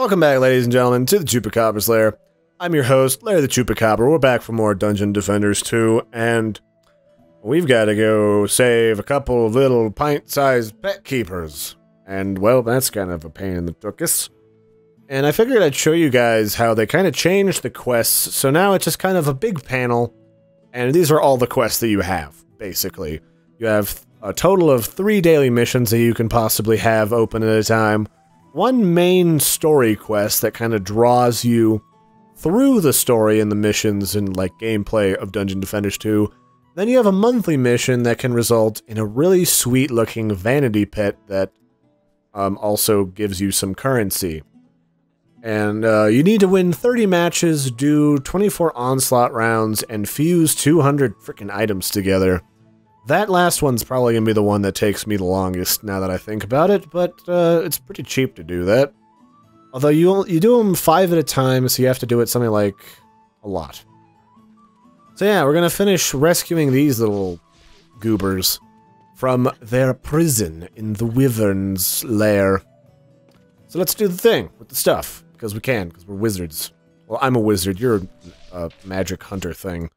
Welcome back, ladies and gentlemen, to the Chupacabra's Lair. I'm your host, Larry the Chupacabra. We're back for more Dungeon Defenders 2, and we've got to go save a couple of little pint-sized pet keepers. And, well, that's kind of a pain in the tuchus. And I figured I'd show you guys how they kind of changed the quests, so now it's just kind of a big panel, and these are all the quests that you have, basically. You have a total of 3 daily missions that you can possibly have open at a time. One main story quest that kind of draws you through the story and the missions and, like, gameplay of Dungeon Defenders 2. Then you have a monthly mission that can result in a really sweet-looking vanity pet that also gives you some currency. And you need to win 30 matches, do 24 onslaught rounds, and fuse 200 frickin' items together. That last one's probably going to be the one that takes me the longest, now that I think about it, but it's pretty cheap to do that. Although you do them 5 at a time, so you have to do it something like a lot. So yeah, we're going to finish rescuing these little goobers from their prison in the Wyvern's lair. So let's do the thing with the stuff, because we can, because we're wizards. Well, I'm a wizard, you're a magic hunter thing.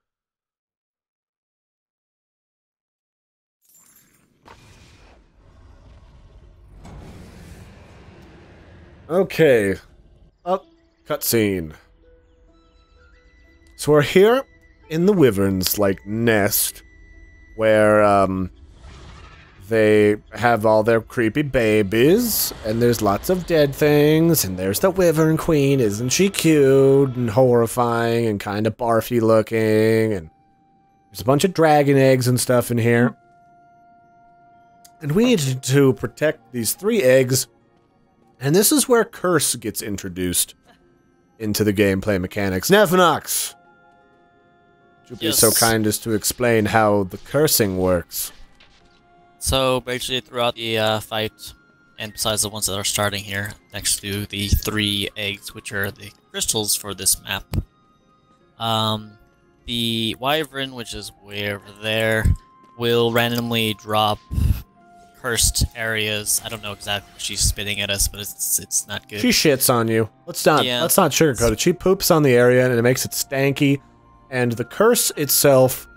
Okay. Up. Cutscene. So we're here in the Wyvern's, like, nest, where, they have all their creepy babies, and there's lots of dead things, and there's the Wyvern Queen, isn't she cute, and horrifying, and kind of barfy looking, and there's a bunch of dragon eggs and stuff in here. And we need to protect these 3 eggs. And this is where Curse gets introduced into the gameplay mechanics. Nephinox! Would you be so kind as to explain how the cursing works? So, basically throughout the fight, and besides the ones that are starting here, next to the 3 eggs, which are the crystals for this map, the Wyvern, which is way over there, will randomly drop cursed areas. I don't know exactly what she's spitting at us, but it's not good. She shits on you. Let's not sugarcoat it. She poops on the area and it makes it stanky, and the curse itself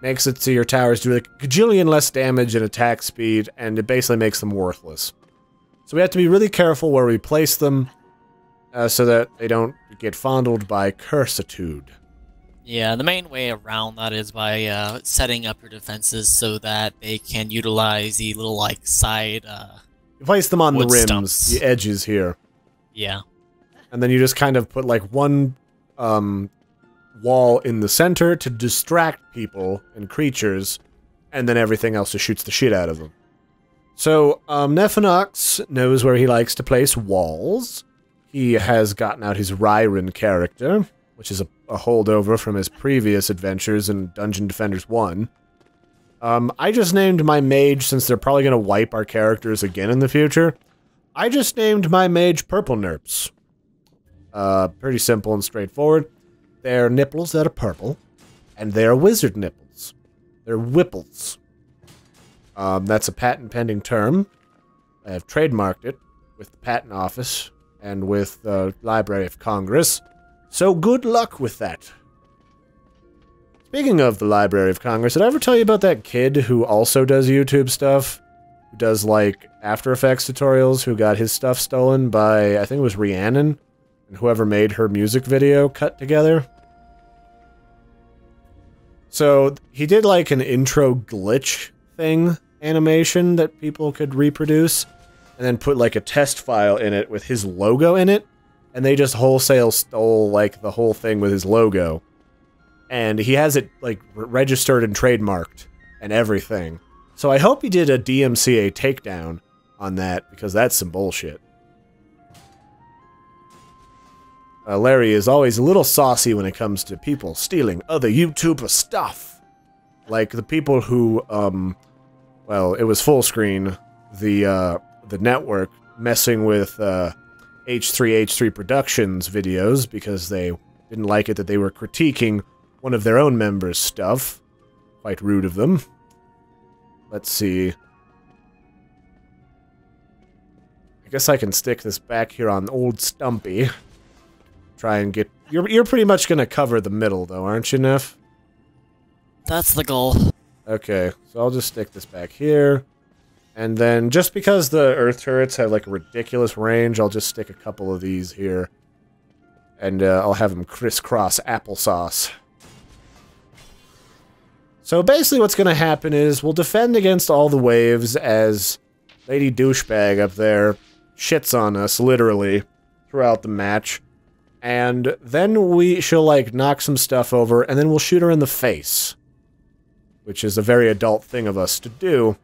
makes it so your towers do like a gajillion less damage and attack speed, and it basically makes them worthless. So we have to be really careful where we place them, so that they don't get fondled by cursitude. Yeah, the main way around that is by setting up your defenses so that they can utilize the little, like, side you place them on the rims, stumps. the edges here. Yeah. And then you just kind of put, like, one wall in the center to distract people and creatures, and then everything else just shoots the shit out of them. So, Nephinox knows where he likes to place walls. He has gotten out his Wyvern character, which is a holdover from his previous adventures in Dungeon Defenders 1. I just named my mage, since they're probably going to wipe our characters again in the future. I just named my mage Purple Nerps. Pretty simple and straightforward. They're nipples that are purple, and they're wizard nipples. They're whipples. That's a patent-pending term. I have trademarked it with the Patent Office and with the Library of Congress. So good luck with that. Speaking of the Library of Congress, did I ever tell you about that kid who also does YouTube stuff? Who does, like, After Effects tutorials, who got his stuff stolen by, I think it was Rhiannon, and whoever made her music video cut together? So, he did, like, an intro glitch thing animation that people could reproduce, and then put, like, a test file in it with his logo in it. And they just wholesale stole, like, the whole thing with his logo. And he has it, like, registered and trademarked and everything. So I hope he did a DMCA takedown on that, because that's some bullshit. Larry is always a little saucy when it comes to people stealing other YouTuber stuff. Like the people who, well, it was full screen, the network messing with, H3H3 Productions videos because they didn't like it that they were critiquing one of their own members' stuff. Quite rude of them. Let's see. I guess I can stick this back here on old Stumpy. Try and get... You're pretty much gonna cover the middle, though, aren't you, Neff? That's the goal. Okay, so I'll just stick this back here. And then, just because the Earth turrets have, like, a ridiculous range, I'll just stick a couple of these here. And I'll have them crisscross applesauce. So basically what's gonna happen is, we'll defend against all the waves as Lady Douchebag up there shits on us, literally, throughout the match. And then she'll, like, knock some stuff over, and then we'll shoot her in the face. Which is a very adult thing of us to do.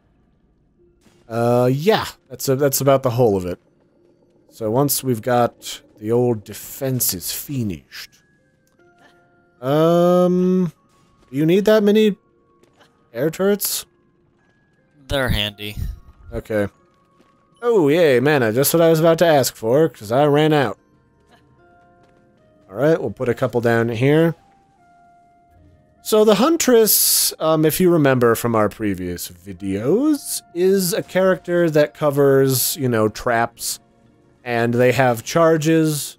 Yeah, that's about the whole of it. So once we've got the old defenses finished. Do you need that many air turrets? They're handy. Okay. Oh, yay, mana, just what I was about to ask for, because I ran out. Alright, we'll put a couple down here. So the Huntress, if you remember from our previous videos, is a character that covers, you know, traps, and they have charges.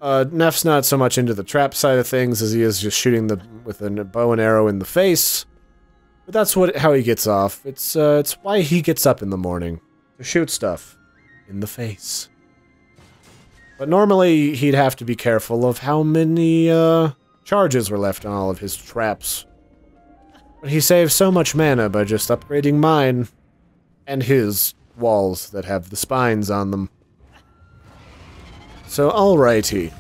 Neff's not so much into the trap side of things as he is just shooting with a bow and arrow in the face. But that's how he gets off. It's why he gets up in the morning, to shoot stuff in the face. But normally he'd have to be careful of how many, charges were left on all of his traps. But he saves so much mana by just upgrading mine and his walls that have the spines on them. So, alrighty.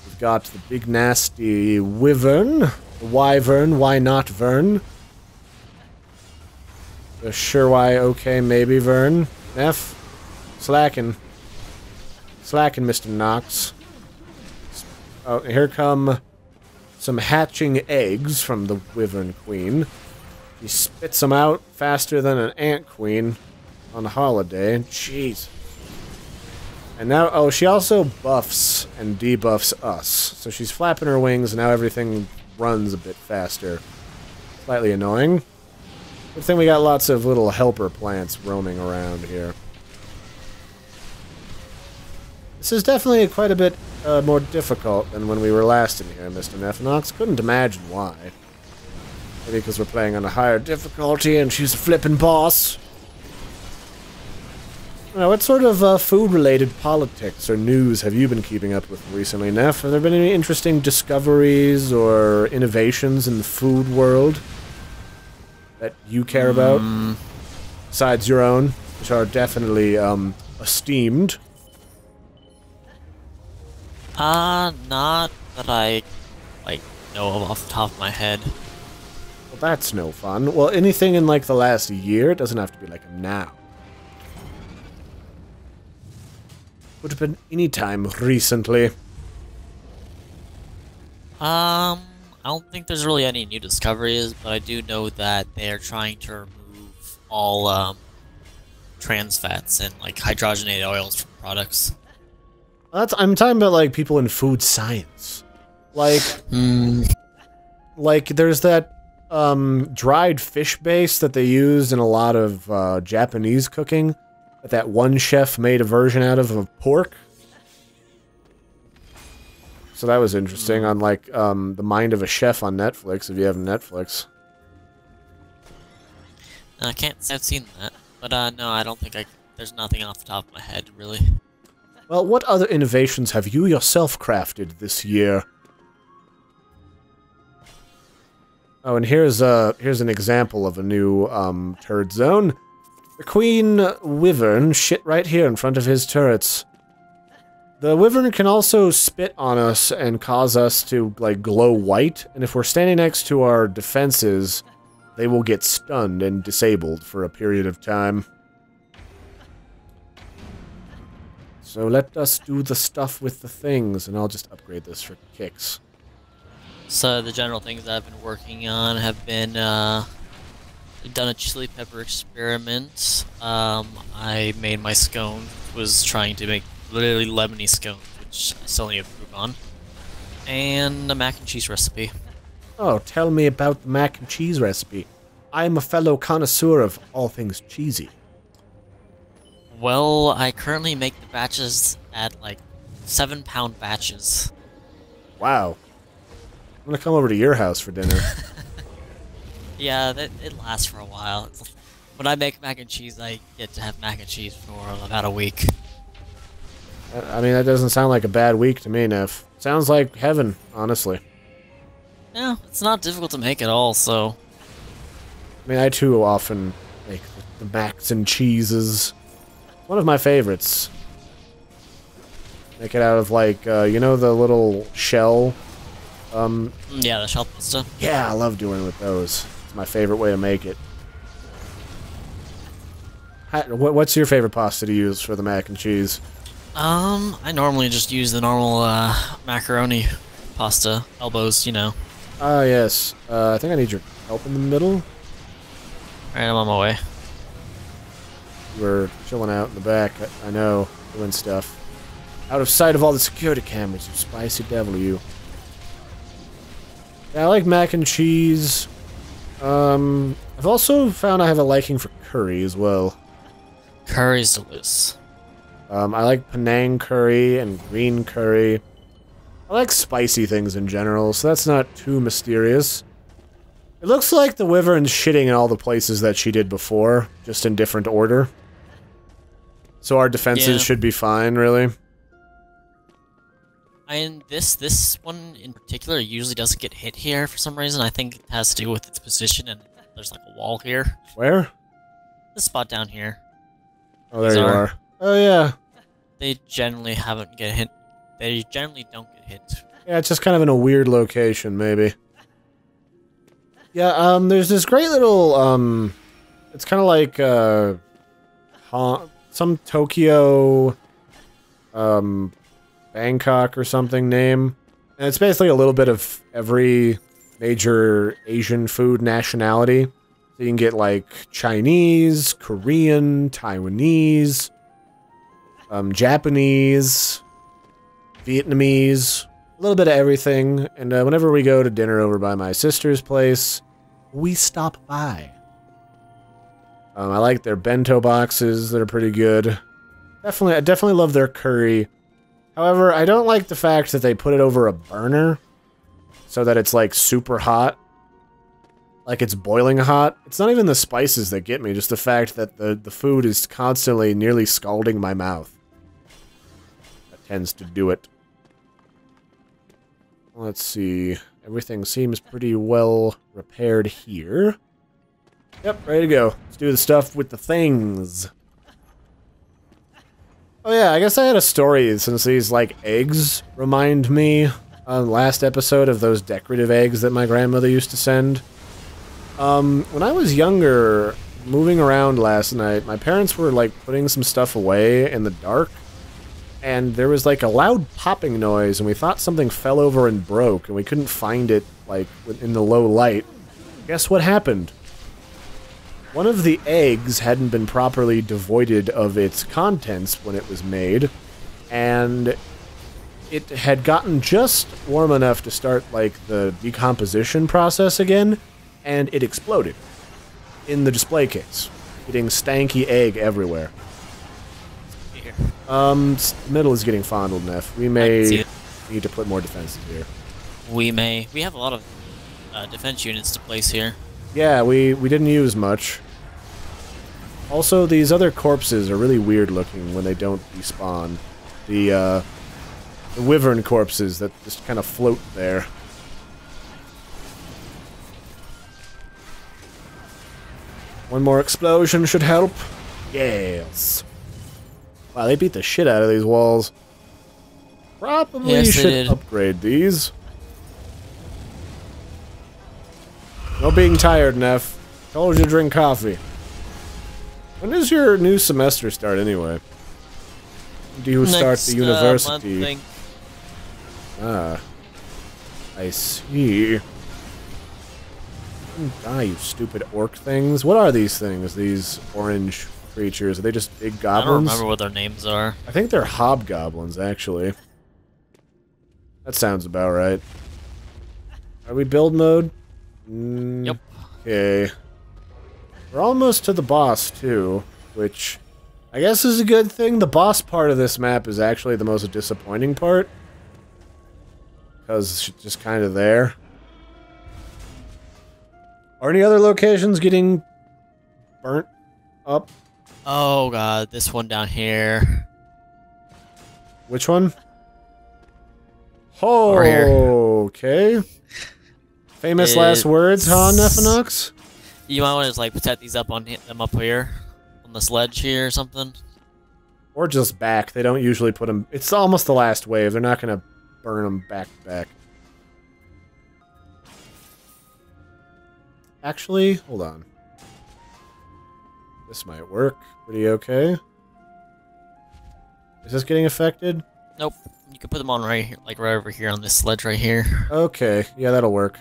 We've got the big nasty Wyvern, the Wyvern, why not Vern? The sure why okay maybe Vern. Neff? Slacking. Slacking, Mr. Knox. Oh, here come some hatching eggs from the Wyvern Queen. He spits them out faster than an ant queen on holiday. Jeez. And now, oh, she also buffs and debuffs us. So she's flapping her wings, and now everything runs a bit faster. Slightly annoying. Good thing we got lots of little helper plants roaming around here. This is definitely quite a bit more difficult than when we were last in here, Mr. Nephinox. Couldn't imagine why. Maybe because we're playing on a higher difficulty and she's a flippin' boss. Now, what sort of food-related politics or news have you been keeping up with recently, Neff? Have there been any interesting discoveries or innovations in the food world that you care about? Besides your own, which are definitely esteemed. Not that I, like, know of off the top of my head. Well, that's no fun. Well, anything in, like, the last year? It doesn't have to be, like, now. Would have been any time recently. I don't think there's really any new discoveries, but I do know that they are trying to remove all, trans fats and, like, hydrogenated oils from products. I'm talking about, like, people in food science. Like, like, there's that, dried fish base that they use in a lot of, Japanese cooking. That one chef made a version out of pork. So that was interesting on, like, The Mind of a Chef on Netflix, if you have Netflix. I can't say I've seen that, but, no, I don't think there's nothing off the top of my head, really. Well, what other innovations have you yourself crafted this year? Oh, and here's an example of a new, turret zone. The Queen Wyvern shit right here in front of his turrets. The Wyvern can also spit on us and cause us to, like, glow white, and if we're standing next to our defenses, they will get stunned and disabled for a period of time. So let us do the stuff with the things, and I'll just upgrade this for kicks. So the general things I've been working on have been, I've done a chili pepper experiment. I made my scone, was trying to make literally lemony scones, which I still need to improve on. And a mac and cheese recipe. Oh, tell me about the mac and cheese recipe. I'm a fellow connoisseur of all things cheesy. Well, I currently make the batches at like 7-pound batches. Wow. I'm gonna come over to your house for dinner. Yeah, it lasts for a while. When I make mac and cheese, I get to have mac and cheese for about a week. I mean, that doesn't sound like a bad week to me, Neff. Sounds like heaven, honestly. Yeah, it's not difficult to make at all, so... I mean, I too often make the macs and cheeses. One of my favorites. Make it out of, like, you know the little shell? Yeah, the shell pasta. Yeah, I love doing it with those. It's my favorite way to make it. What's your favorite pasta to use for the mac and cheese? I normally just use the normal, macaroni pasta. Elbows, you know. Ah, yes. I think I need your help in the middle. Alright, I'm on my way. We're chilling out in the back, I know, doing stuff. Out of sight of all the security cameras, you spicy devil, you. Yeah, I like mac and cheese. I've also found I have a liking for curry as well. Curry's delicious. I like Penang curry and green curry. I like spicy things in general, so that's not too mysterious. It looks like the Wyvern's shitting in all the places that she did before, just in different order. So our defenses should be fine, really. And this one in particular usually doesn't get hit here for some reason. I think it has to do with its position, and there's like a wall here. Where? This spot down here. Oh, there you are. Oh, yeah. They generally haven't get hit. They generally don't get hit. Yeah, it's just kind of in a weird location, maybe. Yeah, there's this great little, it's kind of like, some Tokyo, Bangkok or something name. And it's basically a little bit of every major Asian food nationality. So you can get, like, Chinese, Korean, Taiwanese, Japanese, Vietnamese, a little bit of everything. And whenever we go to dinner over by my sister's place, we stop by. I like their bento boxes. They're pretty good. I definitely love their curry. However, I don't like the fact that they put it over a burner so that it's, like, super hot. Like, it's boiling hot. It's not even the spices that get me, just the fact that the food is constantly nearly scalding my mouth. That tends to do it. Let's see. Everything seems pretty well repaired here. Yep, ready to go. Let's do the stuff with the things. Oh yeah, I guess I had a story since these, like, eggs remind me on the last episode of those decorative eggs that my grandmother used to send. When I was younger, moving around last night, my parents were, like, putting some stuff away in the dark, and there was, like, a loud popping noise, and we thought something fell over and broke, and we couldn't find it, like, in the low light. Guess what happened? One of the eggs hadn't been properly devoided of its contents when it was made, and it had gotten just warm enough to start, like, the decomposition process again, and it exploded in the display case, getting stanky egg everywhere. Here. The middle is getting fondled, Neff. We may need to put more defenses here. We may. We have a lot of defense units to place here. Yeah, we didn't use much. Also, these other corpses are really weird looking when they don't despawn. The wyvern corpses that just kind of float there. One more explosion should help. Yes. Wow, they beat the shit out of these walls. Probably should upgrade these. No being tired, Neff. Told you to drink coffee. When does your new semester start, anyway? Do you start the university? Month, Ah. I see. Die, you stupid orc things. What are these things? These orange creatures? Are they just big goblins? I don't remember what their names are. I think they're hobgoblins, actually. That sounds about right. Are we build mode? Yep. Okay. We're almost to the boss, too, which I guess is a good thing. The boss part of this map is actually the most disappointing part. Because it's just kind of there. Are any other locations getting burnt up? Oh god, this one down here. Which one? Oh, okay. Famous last words, huh, Nephinox? You might want to like set these up on them up here, on this ledge here or something. Or just back. They don't usually put them. It's almost the last wave. They're not gonna burn them back to back. Actually, hold on. This might work pretty okay. Is this getting affected? Nope. You can put them on right here, like right over here on this ledge right here. Okay, yeah, that'll work.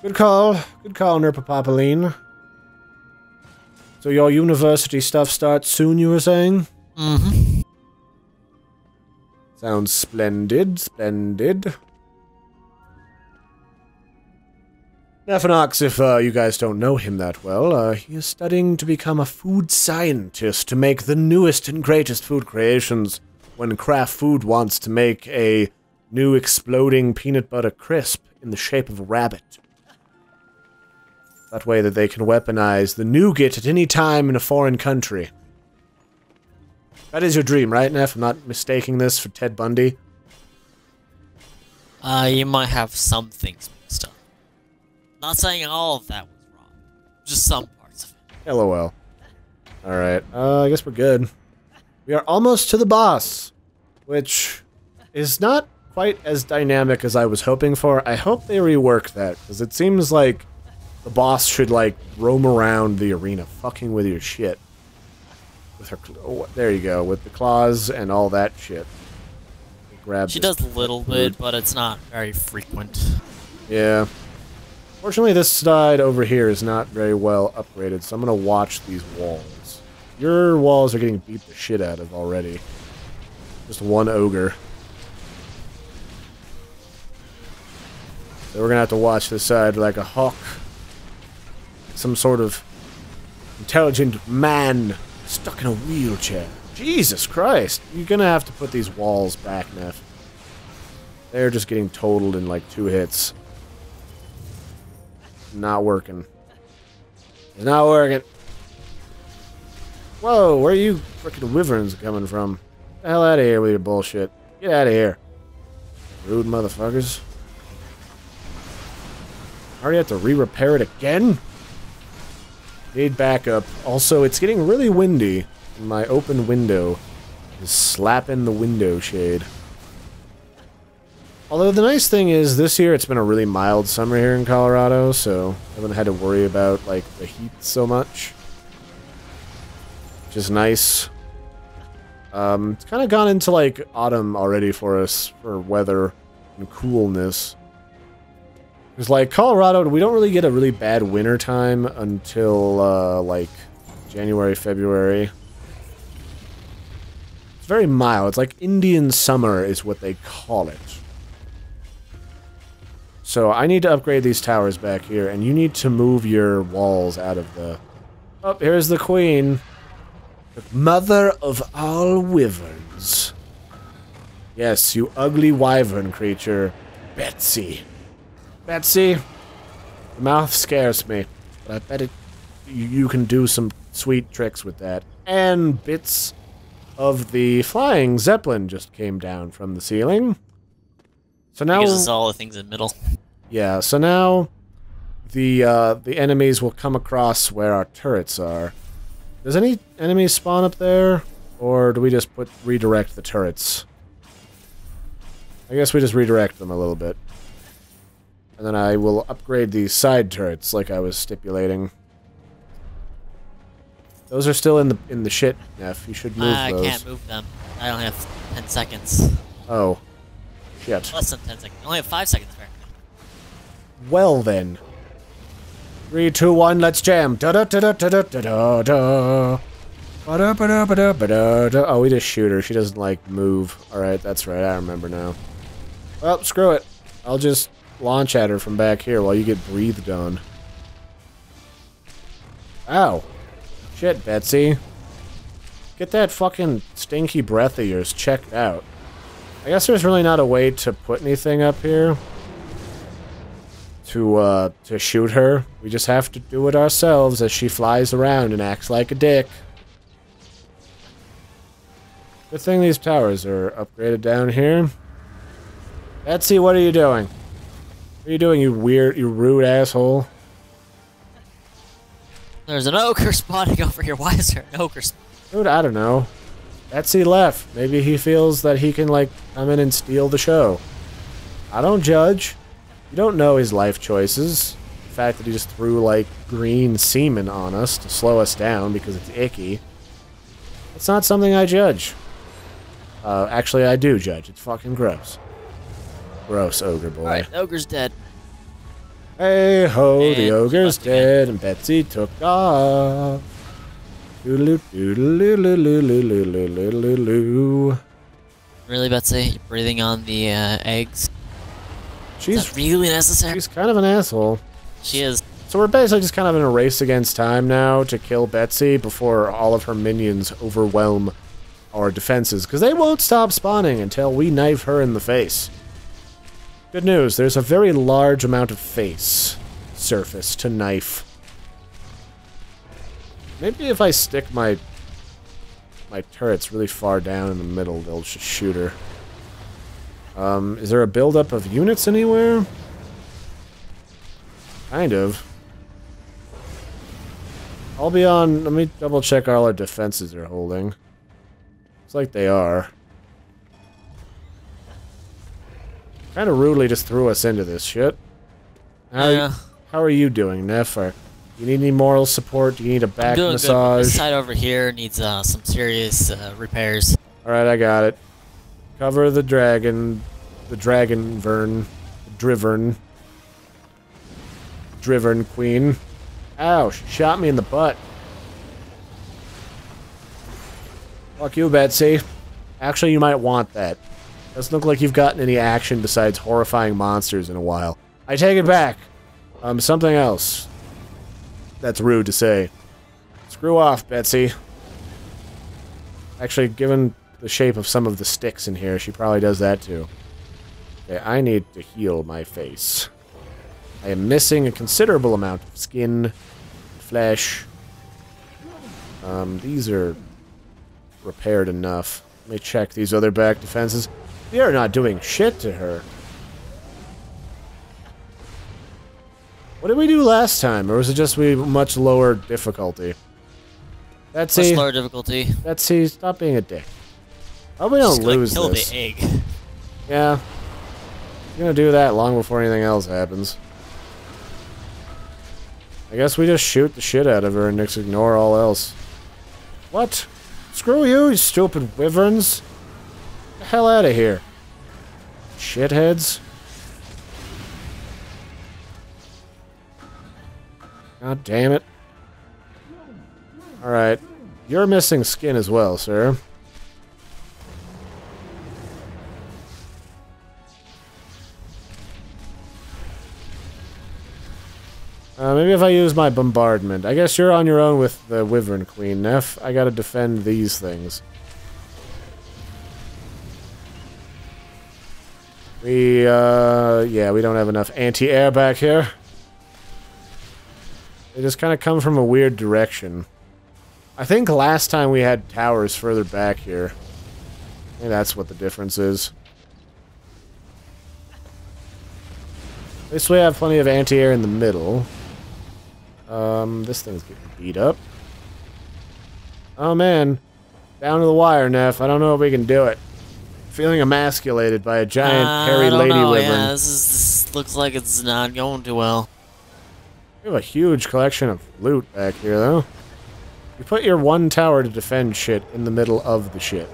Good call, Nerpapapaline. So your university stuff starts soon, you were saying? Mm-hmm. Sounds splendid, splendid. Nephinox, if you guys don't know him that well, he is studying to become a food scientist to make the newest and greatest food creations when Kraft Food wants to make a new exploding peanut butter crisp in the shape of a rabbit. That way that they can weaponize the nougat at any time in a foreign country. That is your dream, right, Neff? I'm not mistaking this for Ted Bundy? You might have some things mixed up. Not saying all of that was wrong. Just some parts of it. LOL. Alright, I guess we're good. We are almost to the boss, which is not quite as dynamic as I was hoping for. I hope they rework that, because it seems like the boss should, like, roam around the arena, fucking with your shit. With her, oh, there you go, with the claws and all that shit. She does a little bit, but it's not very frequent. Yeah. Fortunately, this side over here is not very well upgraded, so I'm gonna watch these walls. Your walls are getting beat the shit out of already. Just one ogre. So we're gonna have to watch this side like a hawk. Some sort of intelligent man stuck in a wheelchair. Jesus Christ! You're gonna have to put these walls back, Neff. They're just getting totaled in like 2 hits. Not working. It's not working. Whoa, where are you frickin' wyverns coming from? Get the hell out of here with your bullshit. Get out of here. Rude motherfuckers. I already have to re-repair it again? Need backup. Also, it's getting really windy. And my open window is slapping the window shade. Although the nice thing is, this year it's been a really mild summer here in Colorado, so I haven't had to worry about, like, the heat so much. Which is nice. It's kind of gone into, like, autumn already for us, for weather and coolness. Because, like, Colorado, we don't really get a really bad winter time until, like, January, February. It's very mild. It's like Indian summer is what they call it. So I need to upgrade these towers back here, and you need to move your walls out of the... Oh, here's the queen. The mother of all wyverns. Yes, you ugly wyvern creature. Betsy. Betsy, the mouth scares me, but I bet you can do some sweet tricks with that. And bits of the flying zeppelin just came down from the ceiling. So now... Because it's all the things in the middle. Yeah, so now the enemies will come across where our turrets are. Does any enemies spawn up there? Or do we just redirect the turrets? I guess we just redirect them a little bit. And then I will upgrade these side turrets like I was stipulating. Those are still in the shit, Neff. You should move those. I can't move them. I only have 10 seconds. Oh. Shit. Less than 10 seconds. I only have 5 seconds, apparently. Well then. 3, 2, 1, let's jam. Da da da da da da da da. Ba da ba da ba da ba da da. Oh, we just shoot her. She doesn't like move. Alright, that's right. I remember now. Well, screw it. I'll just launch at her from back here while you get breathed on. Ow. Shit, Betsy. get that fucking stinky breath of yours checked out. I guess there's really not a way to put anything up here to shoot her. We just have to do it ourselves as she flies around and acts like a dick. Good thing these towers are upgraded down here. Betsy, what are you doing? What are you doing, you rude asshole? There's an ogre spawning over here. Why is there an ogre spawning? Dude, I don't know. Betsy left. Maybe he feels that he can, like, come in and steal the show. I don't judge. You don't know his life choices. The fact that he just threw, like, green semen on us to slow us down because it's icky. It's not something I judge. Actually, I do judge. It's fucking gross. Gross, ogre boy. Alright, the ogre's dead. Hey ho, And the ogre's dead, and Betsy took off. Doodaloo, doodaloo, doodaloo. Really, Betsy? You're breathing on the eggs? She's Is that really necessary? She's kind of an asshole. She is. So we're basically just kind of in a race against time now to kill Betsy before all of her minions overwhelm our defenses, because they won't stop spawning until we knife her in the face. Good news, there's a very large amount of face surface to knife. Maybe if I stick my turrets really far down in the middle, they'll just shoot her. Is there a buildup of units anywhere? Kind of. I'll be on... Let me double check all our defenses are holding. Looks like they are. Kind of rudely just threw us into this shit. How are you doing, Neph? You need any moral support? Do you need a back massage? Good. This side over here needs some serious repairs. Alright, I got it. Cover the dragon. The Dragonvern. Wyvern Queen. Ow, she shot me in the butt. Fuck you, Betsy. Actually, you might want that. Doesn't look like you've gotten any action besides horrifying monsters in a while. I take it back. Something else. That's rude to say. Screw off, Betsy. Actually, given the shape of some of the sticks in here, she probably does that too. Okay, I need to heal my face. I am missing a considerable amount of skin, flesh. These are repaired enough. Let me check these other back defenses. We are not doing shit to her. What did we do last time? Or was it just we much lower difficulty? Betsy. Much lower difficulty. Betsy, stop being a dick. I hope we don't lose kill this. the egg. Yeah. You're gonna do that long before anything else happens. I guess we just shoot the shit out of her and just ignore all else. What? Screw you, you stupid wyverns. Get the hell out of here. Shitheads. God damn it. Alright. You're missing skin as well, sir. Maybe if I use my bombardment. I guess you're on your own with the Wyvern Queen, Neph. I gotta defend these things. Yeah, we don't have enough anti-air back here. They just kind of come from a weird direction. I think last time we had towers further back here. I think that's what the difference is. At least we have plenty of anti-air in the middle. This thing's getting beat up. Oh man. Down to the wire, Neph. I don't know if we can do it. Feeling emasculated by a giant hairy lady wyvern. Yeah, this looks like it's not going too well. We have a huge collection of loot back here, though. You put your one tower to defend shit in the middle of the shit.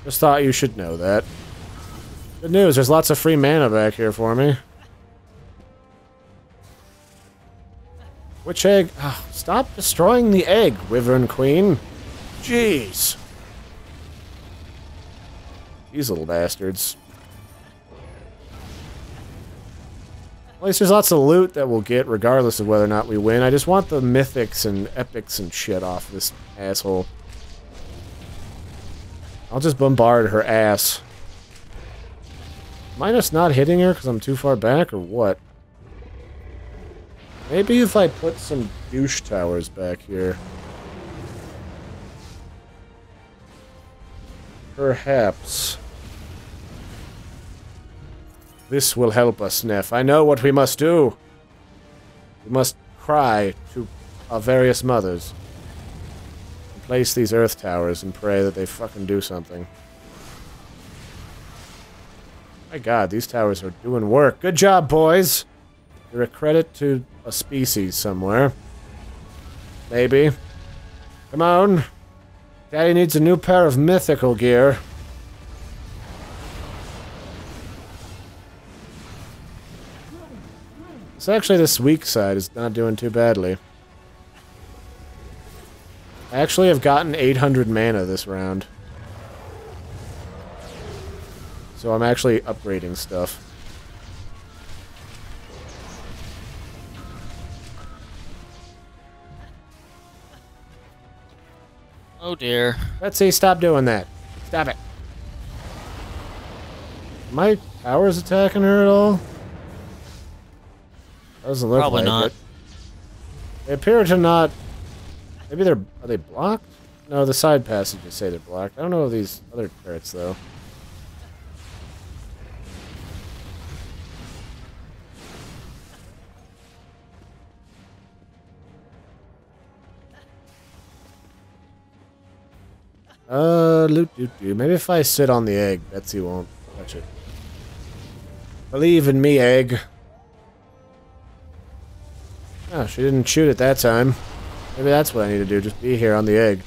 Just thought you should know that. Good news, there's lots of free mana back here for me. Which egg? Oh, stop destroying the egg, Wyvern Queen. Jeez. These little bastards. At least there's lots of loot that we'll get regardless of whether or not we win. I just want the mythics and epics and shit off this asshole. I'll just bombard her ass. Am I just not hitting her because I'm too far back, or what? Maybe if I put some douche towers back here. Perhaps. This will help us, Neph. I know what we must do. We must cry to our various mothers. And place these earth towers and pray that they fucking do something. My god, these towers are doing work. Good job, boys! You're a credit to a species somewhere. Maybe. Come on. Daddy needs a new pair of mythical gear. So actually this weak side is not doing too badly. I actually have gotten 800 mana this round. So I'm actually upgrading stuff. Oh dear. Betsy, stop doing that. Stop it. My powers attacking her at all? Doesn't look Probably like not. it. They appear to not... Maybe they're... Are they blocked? No, the side passages say they're blocked. I don't know these other turrets, though. Maybe if I sit on the egg, Betsy won't touch it. Believe in me, egg. Oh, she didn't shoot it that time. Maybe that's what I need to do, just be here on the egg.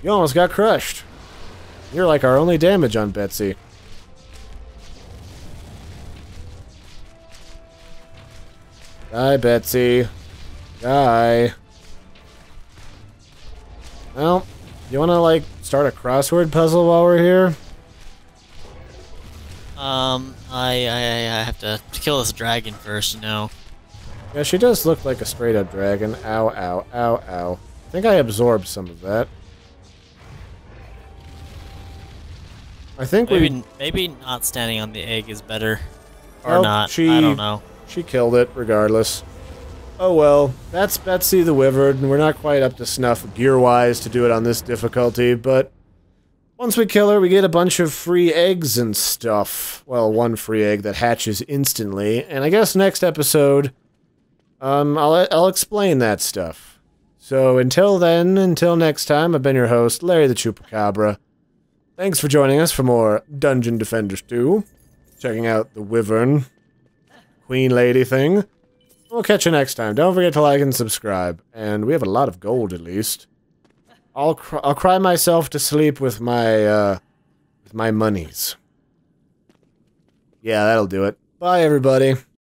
You almost got crushed. You're like our only damage on Betsy. Die, Betsy. Die. Well, you wanna, like, start a crossword puzzle while we're here? I have to kill this dragon first, you know. Yeah, she does look like a straight-up dragon. Ow, ow, ow, ow. I think I absorbed some of that. I think maybe not standing on the egg is better. Or Nope, not, I don't know. She killed it, regardless. Oh well, that's Betsy the Wyvern. We're not quite up to snuff gear-wise to do it on this difficulty, but... Once we kill her, we get a bunch of free eggs and stuff. Well, one free egg that hatches instantly, and I guess next episode... I'll explain that stuff. So until then, until next time, I've been your host, Larry the Chupacabra. Thanks for joining us for more Dungeon Defenders 2. Checking out the Wyvern Queen Lady thing. We'll catch you next time. Don't forget to like and subscribe. And we have a lot of gold, at least. I'll cry myself to sleep with my monies. Yeah, that'll do it. Bye, everybody.